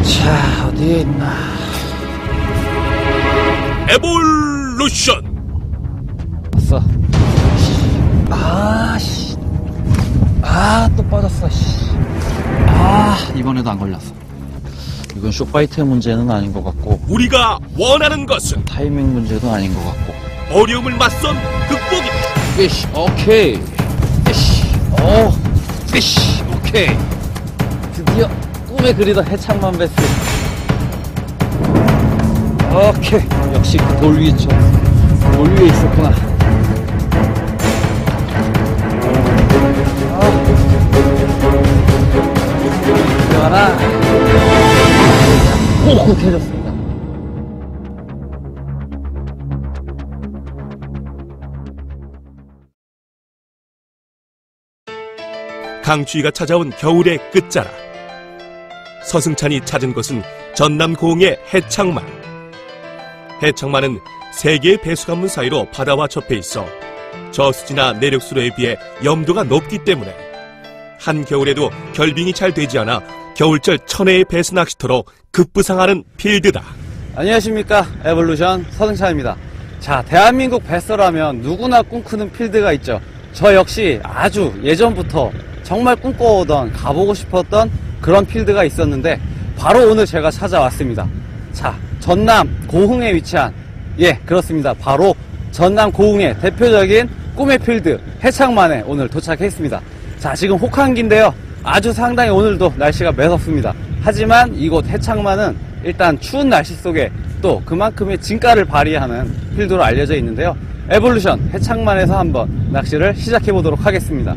자, 어디에 있나? 에볼루션. 왔어. 아씨. 또 빠졌어. 씨. 이번에도 안 걸렸어. 이건 쇼파이트의 문제는 아닌 것 같고, 우리가 원하는 것은 타이밍 문제도 아닌 것 같고. 어려움을 맞선 극복이다. 피쉬, 오케이. 피쉬, 피쉬, 오케이. 드디어 꿈에 그리던 해창만 베스. 오케이. 역시 그 돌 위에 돌 위에 있었구나. 들어가라. 오, 캐졌습니다. 강추위가 찾아온 겨울의 끝자락. 서승찬이 찾은 곳은 전남 고흥의 해창만. 해창만은 세 개의 배수관문 사이로 바다와 접해 있어 저수지나 내륙수로에 비해 염도가 높기 때문에 한겨울에도 결빙이 잘 되지 않아 겨울철 천혜의 배수 낚시터로 급부상하는 필드다. 안녕하십니까, 에볼루션 서승찬입니다. 자, 대한민국 배서라면 누구나 꿈꾸는 필드가 있죠. 저 역시 아주 예전부터 정말 꿈꿔오던, 가보고 싶었던 그런 필드가 있었는데 바로 오늘 제가 찾아왔습니다. 자, 전남 고흥에 위치한, 그렇습니다, 바로 전남 고흥의 대표적인 꿈의 필드 해창만에 오늘 도착했습니다. 자, 지금 혹한기인데요, 아주 상당히 오늘도 날씨가 매섭습니다. 하지만 이곳 해창만은 일단 추운 날씨 속에 또 그만큼의 진가를 발휘하는 필드로 알려져 있는데요, 에볼루션 해창만에서 한번 낚시를 시작해 보도록 하겠습니다.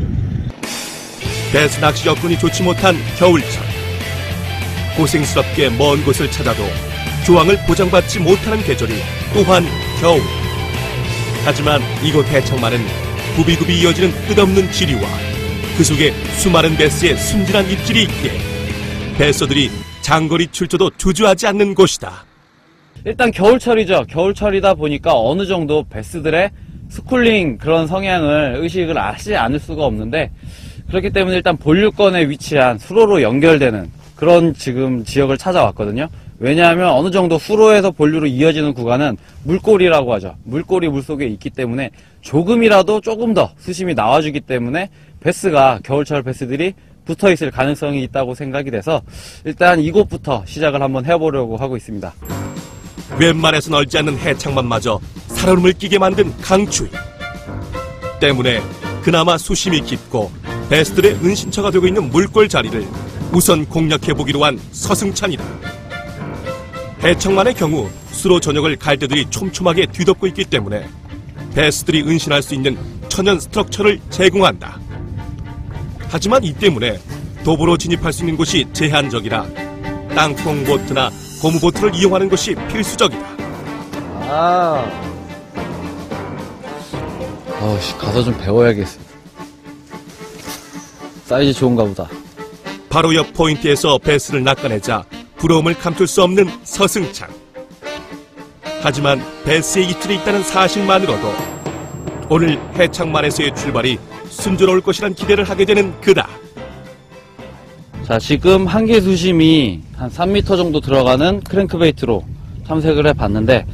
배수 낚시 여건이 좋지 못한 겨울철. 고생스럽게 먼 곳을 찾아도 조항을 보장받지 못하는 계절이 또한 겨울. 하지만 이곳 해창만은 굽이굽이 이어지는 끝없는 지리와 그 속에 수많은 배스의 순진한 입질이 있기에 배서들이 장거리 출조도 주저하지 않는 곳이다. 일단 겨울철이죠. 겨울철이다 보니까 어느 정도 배스들의 스쿨링 그런 성향을 의식을 하지 않을 수가 없는데, 그렇기 때문에 일단 본류권에 위치한 수로로 연결되는 그런 지금 지역을 찾아왔거든요. 왜냐하면 어느 정도 수로에서 본류로 이어지는 구간은 물꼬리라고 하죠. 물꼬리 물속에 있기 때문에 조금이라도 조금 더 수심이 나와주기 때문에 배스가, 겨울철 배스들이 붙어있을 가능성이 있다고 생각이 돼서 일단 이곳부터 시작을 한번 해보려고 하고 있습니다. 웬만해서 넓지 않는 해창만마저 살얼음을 끼게 만든 강추위 때문에 그나마 수심이 깊고 배스들의 은신처가 되고 있는 물골 자리를 우선 공략해보기로 한 서승찬이다. 해창만의 경우 수로 전역을 갈대들이 촘촘하게 뒤덮고 있기 때문에 배스들이 은신할 수 있는 천연 스트럭처를 제공한다. 하지만 이 때문에 도보로 진입할 수 있는 곳이 제한적이라 땅콩 보트나 고무 보트를 이용하는 것이 필수적이다. 가서 좀 배워야겠어. 사이즈 좋은가 보다. 바로 옆 포인트에서 배스를 낚아내자 부러움을 감출 수 없는 서승찬. 하지만 배스의 입질이 있다는 사실만으로도 오늘 해창만에서의 출발이 순조로울 것이란 기대를 하게 되는 그다. 자, 지금 한계 수심이 한 3m 정도 들어가는 크랭크베이트로 탐색을 해봤는데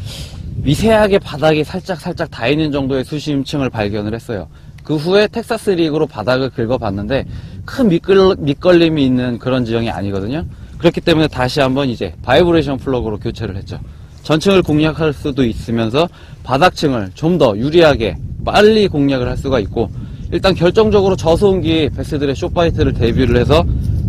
미세하게 바닥이 살짝 닿이는 정도의 수심층을 발견을 했어요. 그 후에 텍사스 리그로 바닥을 긁어봤는데 큰 밑걸림이 있는 그런 지형이 아니거든요. 그렇기 때문에 다시 한번 이제 바이브레이션 플러그로 교체를 했죠. 전층을 공략할 수도 있으면서 바닥층을 좀 더 유리하게 빨리 공략을 할 수가 있고, 일단 결정적으로 저소음기 배스들의 쇼파이트를 대비를 해서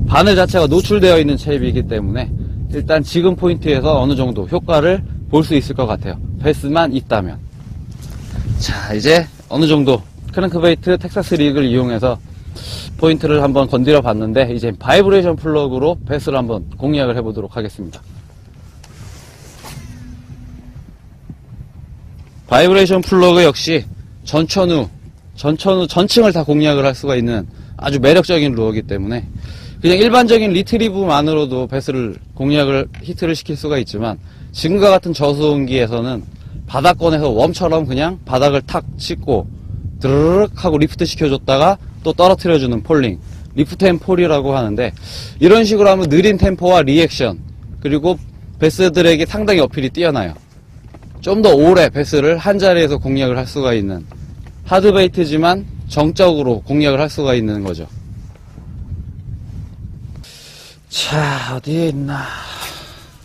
바늘 자체가 노출되어 있는 체입이기 때문에 일단 지금 포인트에서 어느 정도 효과를 볼 수 있을 것 같아요. 배스만 있다면. 자, 이제 어느 정도 크랭크베이트 텍사스 리그를 이용해서 포인트를 한번 건드려 봤는데 이제 바이브레이션 플러그로 배스를 한번 공략을 해보도록 하겠습니다. 바이브레이션 플러그 역시 전천후 전층을 다 공략을 할 수가 있는 아주 매력적인 루어이기 때문에 그냥 일반적인 리트리브만으로도 배스를 공략을 히트를 시킬 수가 있지만 지금과 같은 저수온기에서는 바닥권에서 웜처럼 그냥 바닥을 탁 씻고 드르륵 하고 리프트 시켜줬다가 또 떨어뜨려주는 폴링, 리프트 앤 폴이라고 하는데, 이런 식으로 하면 느린 템포와 리액션, 그리고 베스들에게 상당히 어필이 뛰어나요. 좀 더 오래 베스를 한 자리에서 공략을 할 수가 있는 하드베이트지만 정적으로 공략을 할 수가 있는 거죠. 자, 어디에 있나.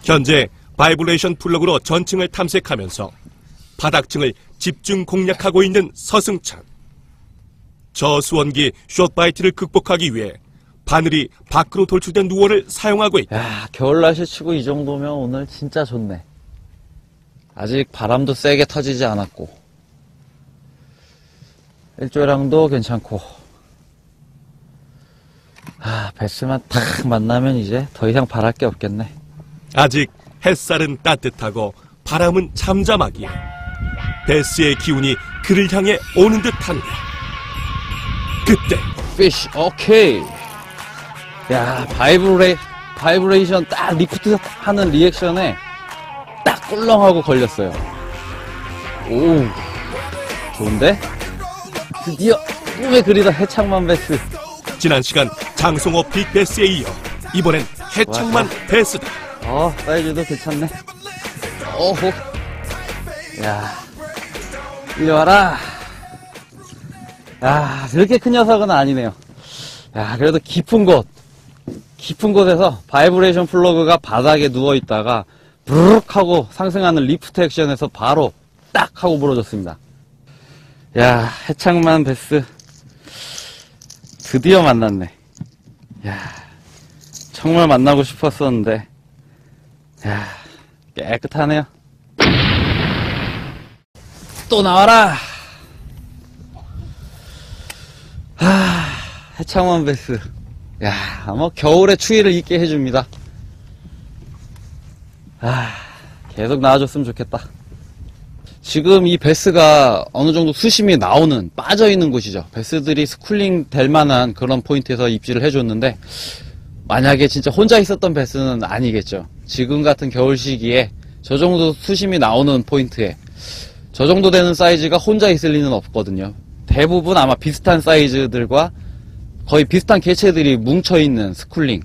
현재 바이브레이션 플러그로 전층을 탐색하면서 바닥층을 집중 공략하고 있는 서승찬. 저수원기 숏바이트를 극복하기 위해 바늘이 밖으로 돌출된 누워를 사용하고 있다. 야, 겨울 날씨 치고 이 정도면 오늘 진짜 좋네. 아직 바람도 세게 터지지 않았고 일조량도 괜찮고. 베스만 탁 만나면 이제 더 이상 바랄 게 없겠네. 아직 햇살은 따뜻하고 바람은 잠잠하기에 베스의 기운이 그를 향해 오는 듯한데 그때 피쉬, 오케이. 야, 바이브레이션 딱 리프트 하는 리액션에 딱 꿀렁하고 걸렸어요. 오, 좋은데? 드디어 꿈에 그리던 해창만 베스. 지난 시간 장송호 빅베스에 이어 이번엔 해창만 베스다. 사이즈도 괜찮네. 오호. 야, 이리 와라. 야, 저렇게 큰 녀석은 아니네요. 야, 그래도 깊은 곳에서 바이브레이션 플러그가 바닥에 누워있다가 부르륵 하고 상승하는 리프트 액션에서 바로 딱 하고 부러졌습니다. 야, 해창만 베스 드디어 만났네. 야, 정말 만나고 싶었었는데. 야, 깨끗하네요. 또 나와라. 해창만 베스. 야, 뭐 겨울에 추위를 잊게 해줍니다. 계속 나와줬으면 좋겠다. 지금 이 베스가 어느 정도 수심이 나오는, 빠져있는 곳이죠. 베스들이 스쿨링 될 만한 그런 포인트에서 입질을 해줬는데, 만약에 진짜 혼자 있었던 베스는 아니겠죠. 지금 같은 겨울 시기에 저 정도 수심이 나오는 포인트에 저 정도 되는 사이즈가 혼자 있을 리는 없거든요. 대부분 아마 비슷한 사이즈들과 거의 비슷한 개체들이 뭉쳐있는 스쿨링.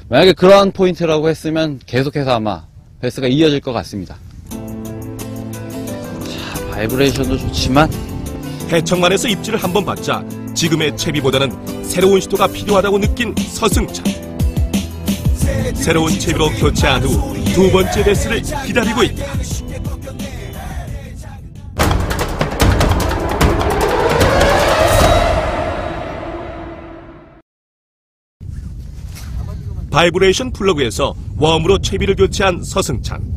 만약에 그러한 포인트라고 했으면 계속해서 아마 베스가 이어질 것 같습니다. 자, 바이브레이션도 좋지만 해청만에서 입질을 한번 받자 지금의 채비보다는 새로운 시도가 필요하다고 느낀 서승찬. 새로운 채비로 교체한 후 두 번째 베스를 기다리고 있다. 바이브레이션 플러그에서 웜으로 채비를 교체한 서승찬.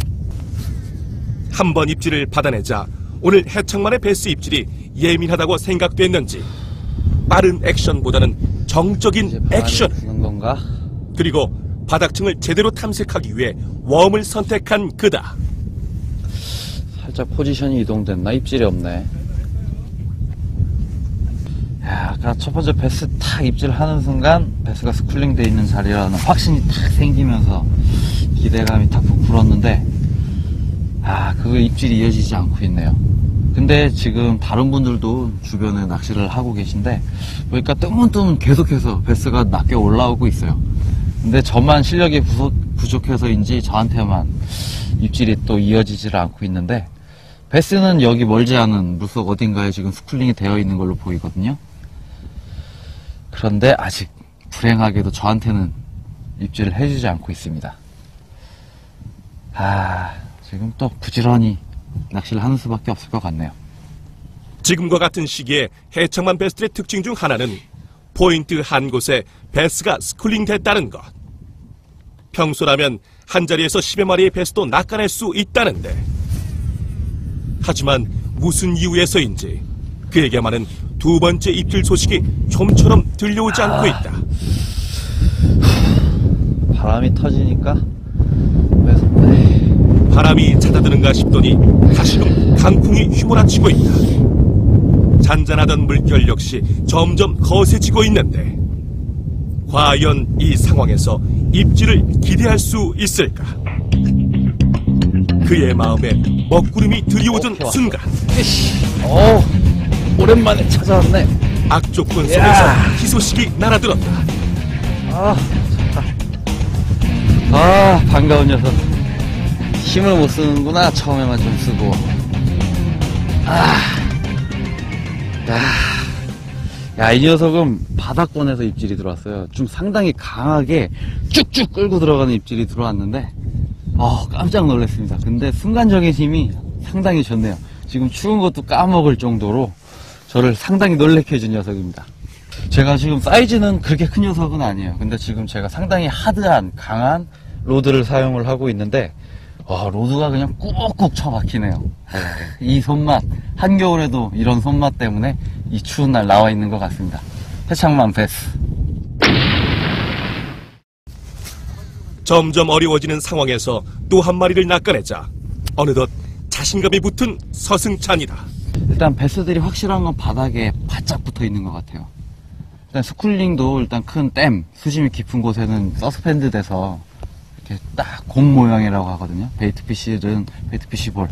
한 번 입질을 받아내자 오늘 해창만의 베스 입질이 예민하다고 생각됐는지 빠른 액션보다는 정적인 액션, 부는 건가? 그리고 바닥층을 제대로 탐색하기 위해 웜을 선택한 그다. 살짝 포지션이 이동됐나? 입질이 없네. 야, 아까 첫 번째 베스 탁 입질하는 순간 베스가 스쿨링 돼 있는 자리라는 확신이 탁 생기면서 기대감이 탁 부풀었는데, 그 입질이 이어지지 않고 있네요. 근데 지금 다른 분들도 주변에 낚시를 하고 계신데 보니까 뜨문뜨문 계속해서 베스가 낮게 올라오고 있어요. 근데 저만 실력이 부족해서인지 저한테만 입질이 또 이어지질 않고 있는데, 베스는 여기 멀지 않은 물속 어딘가에 지금 스쿨링이 되어 있는 걸로 보이거든요. 그런데 아직 불행하게도 저한테는 입질을 해주지 않고 있습니다. 지금 또 부지런히 낚시를 하는 수밖에 없을 것 같네요. 지금과 같은 시기에 해창만 베스들의 특징 중 하나는 포인트 한 곳에 베스가 스쿨링 됐다는 것. 평소라면 한 자리에서 10여 마리의 베스도 낚아낼 수 있다는데, 하지만 무슨 이유에서인지 그에게만은 두 번째 입질 소식이 좀처럼 들려오지 않고 있다. 바람이 터지니까 바람이 잦아드는가 싶더니 다시금 강풍이 휘몰아치고 있다. 잔잔하던 물결 역시 점점 거세지고 있는데, 과연 이 상황에서 입질을 기대할 수 있을까? 그의 마음에 먹구름이 들이오던 순간, 오랜만에 찾아왔네. 악조건 속에서 희소식이 날아들었다. 좋다. 아, 반가운 녀석. 힘을 못 쓰는구나. 처음에만 좀 쓰고. 야, 이 녀석은 바닥권에서 입질이 들어왔어요. 좀 상당히 강하게 쭉쭉 끌고 들어가는 입질이 들어왔는데, 깜짝 놀랐습니다. 근데 순간적인 힘이 상당히 좋네요. 지금 추운 것도 까먹을 정도로 저를 상당히 놀래켜 준 녀석입니다. 제가 지금 사이즈는 그렇게 큰 녀석은 아니에요. 근데 지금 제가 상당히 하드한, 강한 로드를 사용을 하고 있는데, 로드가 그냥 꾹꾹 쳐박히네요. 이 손맛, 한겨울에도 이런 손맛 때문에 이 추운 날 나와 있는 것 같습니다. 해창만 베스. 점점 어려워지는 상황에서 또 한 마리를 낚아내자 어느덧 자신감이 붙은 서승찬이다. 일단 베스들이 확실한 건 바닥에 바짝 붙어 있는 것 같아요. 일단 스쿨링도 일단 큰 댐, 수심이 깊은 곳에는 서스펜드 돼서 이렇게 딱 공 모양이라고 하거든요. 베이트피쉬든 베이트피쉬볼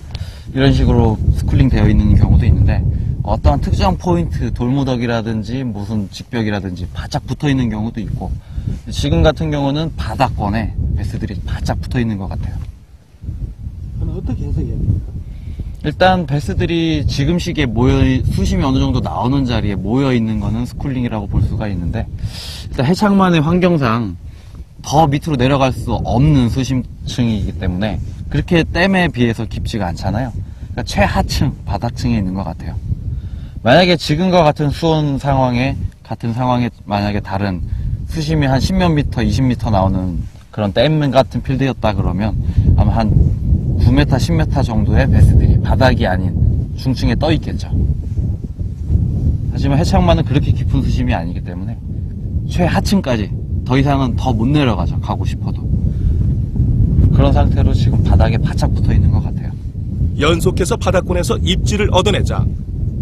이런 식으로 스쿨링 되어 있는 경우도 있는데, 어떠한 특정 포인트, 돌무더기라든지 무슨 직벽이라든지 바짝 붙어 있는 경우도 있고, 지금 같은 경우는 바닥권에 베스들이 바짝 붙어 있는 것 같아요. 그럼 어떻게 해석해야 됩니까? 일단 베스들이 지금 시기에 수심이 어느 정도 나오는 자리에 모여 있는 거는 스쿨링이라고 볼 수가 있는데, 일단 해창만의 환경상 더 밑으로 내려갈 수 없는 수심층이기 때문에 그렇게 댐에 비해서 깊지가 않잖아요. 그러니까 최하층, 바닥층에 있는 것 같아요. 만약에 지금과 같은 수온 상황에, 같은 상황에 만약에 다른 수심이 한 10몇 미터, 20미터 나오는 그런 댐 같은 필드였다 그러면 아마 한 9m, 10m 정도의 베스들이 바닥이 아닌 중층에 떠 있겠죠. 하지만 해창만은 그렇게 깊은 수심이 아니기 때문에 최하층까지 더 이상은 더 못 내려가죠. 가고 싶어도. 그런 상태로 지금 바닥에 바짝 붙어 있는 것 같아요. 연속해서 바닥권에서 입질을 얻어내자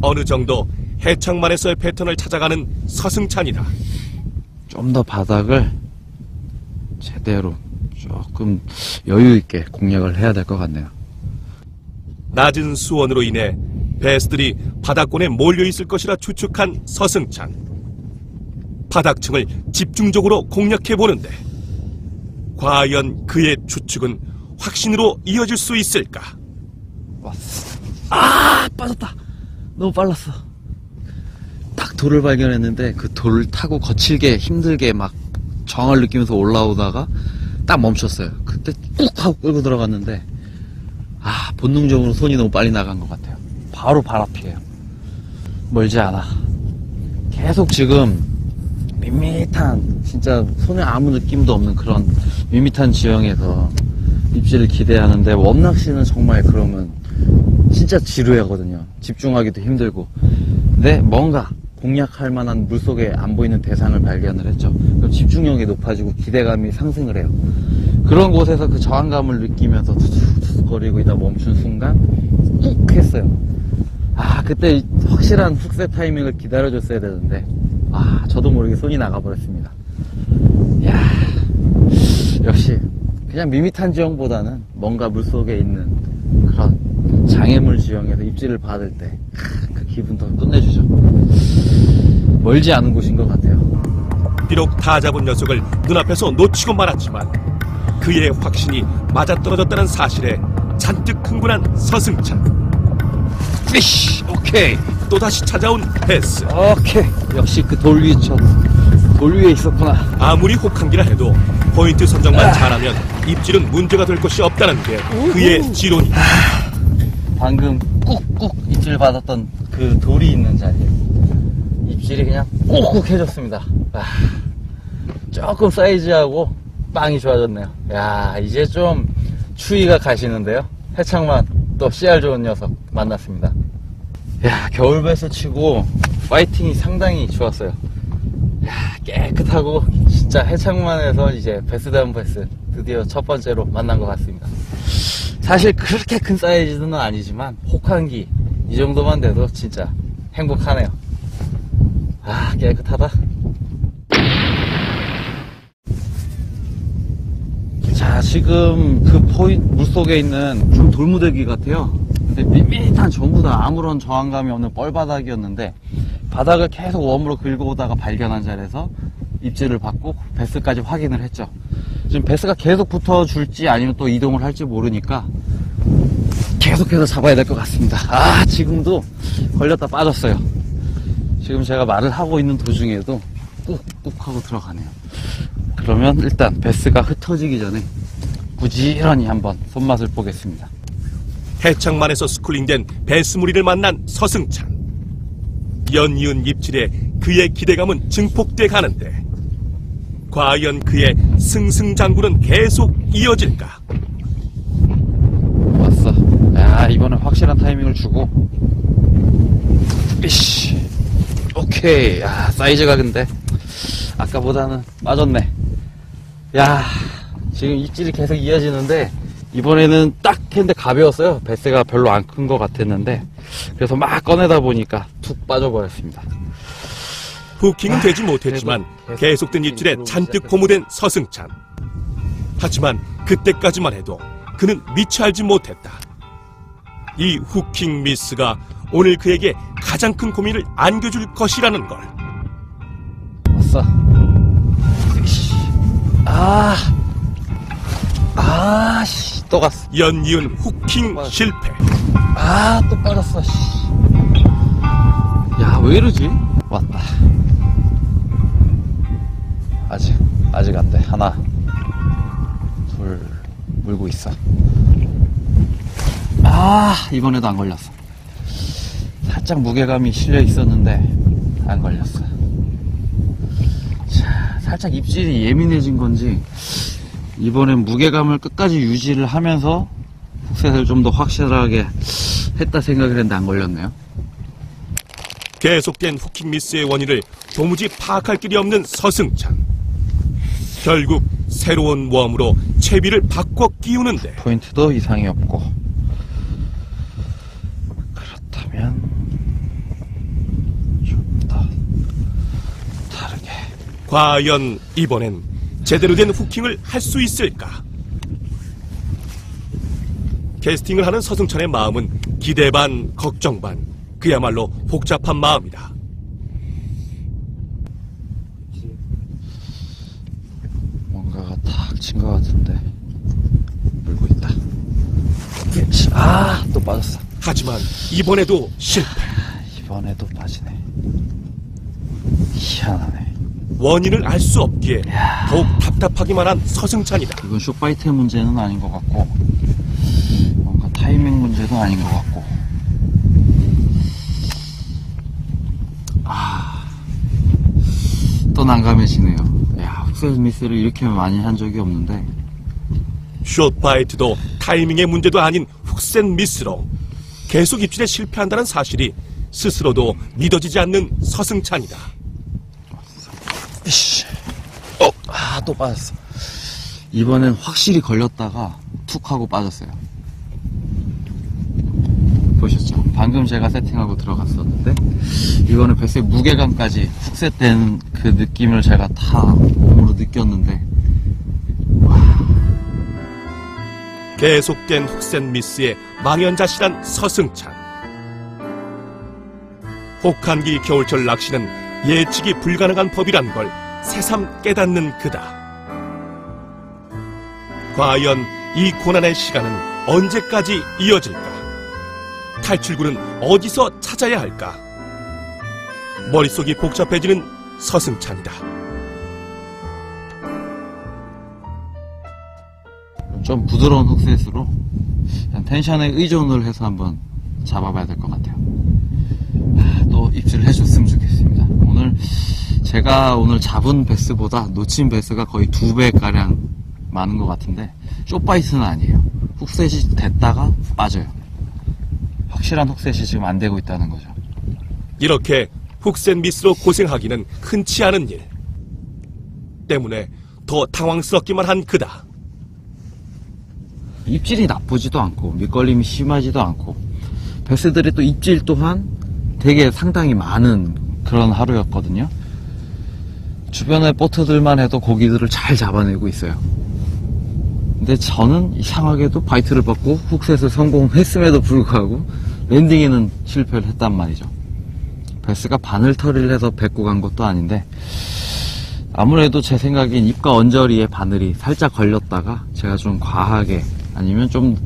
어느 정도 해창만에서의 패턴을 찾아가는 서승찬이다. 좀 더 바닥을 제대로 조금 여유 있게 공략을 해야 될 것 같네요. 낮은 수온으로 인해 베스들이 바닥권에 몰려있을 것이라 추측한 서승찬. 바닥층을 집중적으로 공략해보는데 과연 그의 추측은 확신으로 이어질 수 있을까? 왔어. 빠졌다. 너무 빨랐어. 딱 돌을 발견했는데 그 돌을 타고 거칠게 힘들게 막 저항을 느끼면서 올라오다가 딱 멈췄어요. 그때 꾹 하고 끌고 들어갔는데 본능적으로 손이 너무 빨리 나간 것 같아요. 바로 발 앞이에요. 멀지 않아. 계속 지금 밋밋한, 진짜 손에 아무 느낌도 없는 그런 밋밋한 지형에서 입질을 기대하는데, 웜낚시는 정말 그러면 진짜 지루하거든요. 집중하기도 힘들고. 근데 뭔가 공략할 만한 물속에 안 보이는 대상을 발견을 했죠. 그럼 집중력이 높아지고 기대감이 상승을 해요. 그런 곳에서 그 저항감을 느끼면서 투둑투둑거리고 있다 멈춘 순간 꾹 했어요. 그때 확실한 훅셋 타이밍을 기다려줬어야 되는데 저도 모르게 손이 나가버렸습니다. 역시 그냥 밋밋한 지형보다는 뭔가 물속에 있는 그런 장애물 지형에서 입질을 받을 때 그 기분 더 끝내주죠. 멀지 않은 곳인 것 같아요. 비록 다 잡은 녀석을 눈앞에서 놓치고 말았지만 그의 확신이 맞아떨어졌다는 사실에 잔뜩 흥분한 서승찬. 피쉬! 오케이! 또다시 찾아온 베스. 오케이! 역시 그 돌 위에 있었구나. 아무리 혹한기라 해도 포인트 선정만 잘하면 입질은 문제가 될 것이 없다는 게 그의 지론이다. 방금 꾹꾹 입질 받았던 그 돌이 있는 자리에 입질이 그냥 꾹꾹 해줬습니다. 조금 사이즈하고 빵이 좋아졌네요. 이제 좀 추위가 가시는데요. 해창만 또 씨알 좋은 녀석 만났습니다. 겨울배스 치고 파이팅이 상당히 좋았어요. 깨끗하고 진짜 해창만에서 이제 베스다운 베스 드디어 첫 번째로 만난 것 같습니다. 사실 그렇게 큰 사이즈는 아니지만 혹한기 이 정도만 돼도 진짜 행복하네요. 깨끗하다. 자, 지금 그 물속에 있는 좀 돌무더기 같아요. 근데 밋밋한 전부 다 아무런 저항감이 없는 뻘바닥이었는데 바닥을 계속 웜으로 긁어오다가 발견한 자리에서 입질을 받고 베스까지 확인을 했죠. 지금 베스가 계속 붙어줄지 아니면 또 이동을 할지 모르니까 계속해서 잡아야 될 것 같습니다. 아, 지금도 걸렸다 빠졌어요. 지금 제가 말을 하고 있는 도중에도 꾹꾹 하고 들어가네요. 그러면 일단 베스가 흩어지기 전에 부지런히 한번 손맛을 보겠습니다. 해창만에서 스쿨링된 베스무리를 만난 서승찬. 연이은 입질에 그의 기대감은 증폭돼 가는데 과연 그의 승승장구는 계속 이어질까? 왔어. 야, 이번엔 확실한 타이밍을 주고. 이씨. 오케이. 야, 사이즈가 근데 아까보다는 빠졌네. 야, 지금 입질이 계속 이어지는데 이번에는 딱 했는데 가벼웠어요. 베스가 별로 안 큰 것 같았는데 그래서 막 꺼내다 보니까 툭 빠져버렸습니다. 후킹은 되지 못했지만 계속된 입질에 잔뜩 고무된 서승찬. 하지만 그때까지만 해도 그는 미처 알지 못했다. 이 후킹 미스가 오늘 그에게 가장 큰 고민을 안겨줄 것이라는 걸. 왔어. 씨, 또 갔어. 연이은 후킹 실패. 또 빠졌어, 씨. 야, 왜 이러지? 왔다. 아직 안 돼. 하나, 둘, 물고 있어. 이번에도 안 걸렸어. 살짝 무게감이 실려 있었는데, 안 걸렸어. 자, 살짝 입질이 예민해진 건지, 이번엔 무게감을 끝까지 유지를 하면서 훅셋을 좀 더 확실하게 했다 생각을 했는데 안 걸렸네요. 계속된 후킹 미스의 원인을 도무지 파악할 길이 없는 서승찬. 결국 새로운 웜으로 채비를 바꿔 끼우는데 포인트도 이상이 없고. 그렇다면 좀 더 다르게. 과연 이번엔 제대로 된 후킹을 할 수 있을까? 캐스팅을 하는 서승찬의 마음은 기대 반 걱정 반, 그야말로 복잡한 마음이다. 뭔가가 탁 친 것 같은데 물고 있다. 또 빠졌어. 하지만 이번에도 실패. 이번에도 빠지네. 희한하네. 원인을 알 수 없기에 더욱 답답하기만 한 서승찬이다. 이건 숏바이트의 문제는 아닌 것 같고 뭔가 타이밍 문제도 아닌 것 같고. 또 난감해지네요. 야, 훅셋 미스를 이렇게 많이 한 적이 없는데. 숏바이트도 타이밍의 문제도 아닌 훅셋 미스로 계속 입질에 실패한다는 사실이 스스로도 믿어지지 않는 서승찬이다. 또 빠졌어. 이번엔 확실히 걸렸다가 툭 하고 빠졌어요. 보셨죠? 방금 제가 세팅하고 들어갔었는데 이거는 베스의 무게감까지 훅셋된 그 느낌을 제가 다 몸으로 느꼈는데. 계속된 훅셋 미스에 망연자실한 서승찬. 혹한기 겨울철 낚시는 예측이 불가능한 법이란 걸 새삼 깨닫는 그다. 과연 이 고난의 시간은 언제까지 이어질까? 탈출구는 어디서 찾아야 할까? 머릿속이 복잡해지는 서승찬이다. 좀 부드러운 훅셋으로 텐션에 의존을 해서 한번 잡아봐야 될 것 같아요. 또 입질을 해줬으면 좋겠습니다. 제가 오늘 잡은 베스보다 놓친 베스가 거의 2배가량 많은 것 같은데 숏바이트는 아니에요. 훅셋이 됐다가 빠져요. 확실한 훅셋이 지금 안 되고 있다는 거죠. 이렇게 훅셋 미스로 고생하기는 흔치 않은 일 때문에 더 당황스럽기만 한 그다. 입질이 나쁘지도 않고 밑걸림이 심하지도 않고 베스들의 또 입질 또한 되게 상당히 많은 그런 하루였거든요. 주변의 보트들만 해도 고기들을 잘 잡아내고 있어요. 근데 저는 이상하게도 바이트를 받고 훅셋을 성공했음에도 불구하고 랜딩에는 실패를 했단 말이죠. 베스가 바늘터리를 해서 뱉고 간 것도 아닌데 아무래도 제 생각엔 입과 언저리에 바늘이 살짝 걸렸다가 제가 좀 과하게 아니면 좀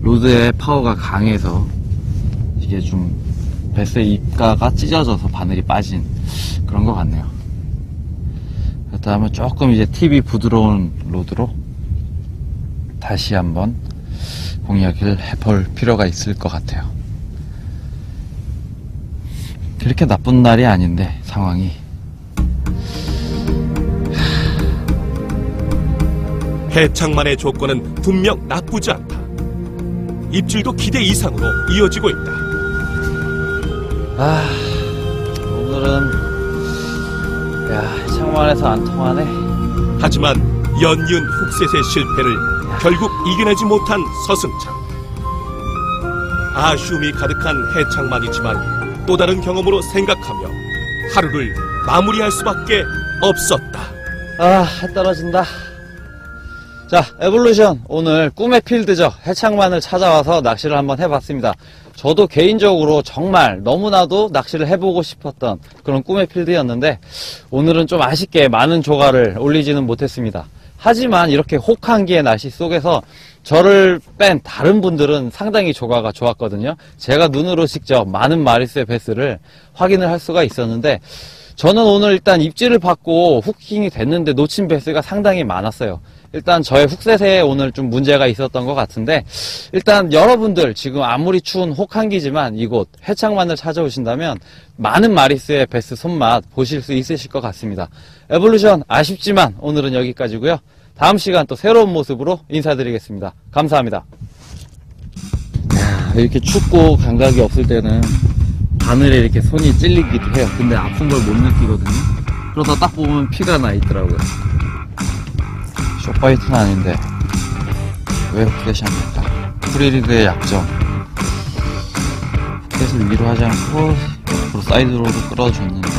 로드의 파워가 강해서 이게 좀 베스의 입가가 찢어져서 바늘이 빠진 그런 것 같네요. 그렇다면 조금 이제 팁이 부드러운 로드로 다시 한번 공략을 해볼 필요가 있을 것 같아요. 그렇게 나쁜 날이 아닌데 상황이 해창만의 조건은 분명 나쁘지 않다. 입질도 기대 이상으로 이어지고 있다. 오늘은 해창만에서 안 통하네. 하지만 연이은 훅셋의 실패를 결국 이겨내지 못한 서승찬. 아쉬움이 가득한 해창만이지만 또 다른 경험으로 생각하며 하루를 마무리할 수밖에 없었다. 해 떨어진다. 자, 에볼루션 오늘 꿈의 필드죠. 해창만을 찾아와서 낚시를 한번 해봤습니다. 저도 개인적으로 정말 너무나도 낚시를 해보고 싶었던 그런 꿈의 필드였는데 오늘은 좀 아쉽게 많은 조가를 올리지는 못했습니다. 하지만 이렇게 혹한기의 날씨 속에서 저를 뺀 다른 분들은 상당히 조가가 좋았거든요. 제가 눈으로 직접 많은 마리수의 베스를 확인을 할 수가 있었는데 저는 오늘 일단 입질을 받고 후킹이 됐는데 놓친 베스가 상당히 많았어요. 일단 저의 훅셋에 오늘 좀 문제가 있었던 것 같은데 일단 여러분들 지금 아무리 추운 혹한기지만 이곳 해창만을 찾아오신다면 많은 마리수의 베스 손맛 보실 수 있으실 것 같습니다. 에볼루션 아쉽지만 오늘은 여기까지고요. 다음 시간 또 새로운 모습으로 인사드리겠습니다. 감사합니다. 이렇게 춥고 감각이 없을 때는 바늘에 이렇게 손이 찔리기도 해요. 근데 아픈 걸 못 느끼거든요. 그러다 딱 보면 피가 나 있더라고요. 쇼파이트는 아닌데 왜 훅셋이 안 될까? 프리리그의 약점. 훅셋을 위로 하지 않고 옆으로 사이드로도 끌어줬는데